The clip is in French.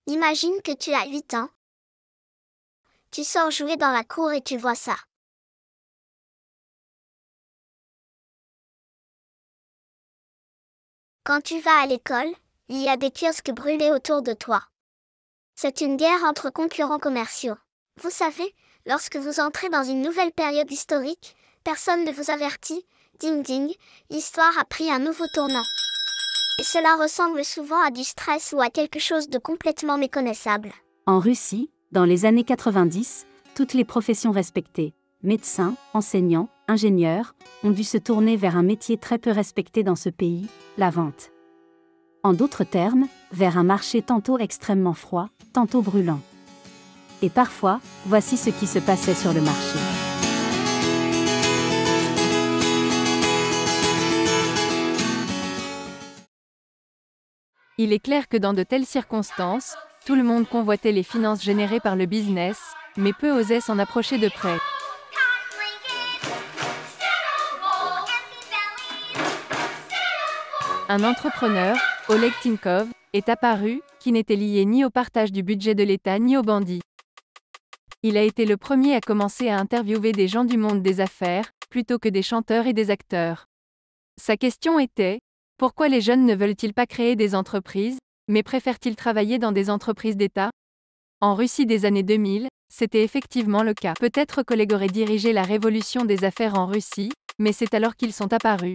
Imagine que tu as 8 ans. Tu sors jouer dans la cour et tu vois ça. Quand tu vas à l'école, il y a des kiosques brûlés autour de toi. C'est une guerre entre concurrents commerciaux. Vous savez, lorsque vous entrez dans une nouvelle période historique, personne ne vous avertit, ding ding, l'histoire a pris un nouveau tournant. Et cela ressemble souvent à du stress ou à quelque chose de complètement méconnaissable. En Russie, dans les années 90, toutes les professions respectées, médecins, enseignants, ingénieurs, ont dû se tourner vers un métier très peu respecté dans ce pays, la vente. En d'autres termes, vers un marché tantôt extrêmement froid, tantôt brûlant. Et parfois, voici ce qui se passait sur le marché. Il est clair que dans de telles circonstances, tout le monde convoitait les finances générées par le business, mais peu osait s'en approcher de près. Un entrepreneur, Oleg Tinkov, est apparu, qui n'était lié ni au partage du budget de l'État ni aux bandits. Il a été le premier à commencer à interviewer des gens du monde des affaires, plutôt que des chanteurs et des acteurs. Sa question était: pourquoi les jeunes ne veulent-ils pas créer des entreprises, mais préfèrent-ils travailler dans des entreprises d'État? En Russie des années 2000, c'était effectivement le cas. Peut-être qu'Oleg aurait dirigé la révolution des affaires en Russie, mais c'est alors qu'ils sont apparus.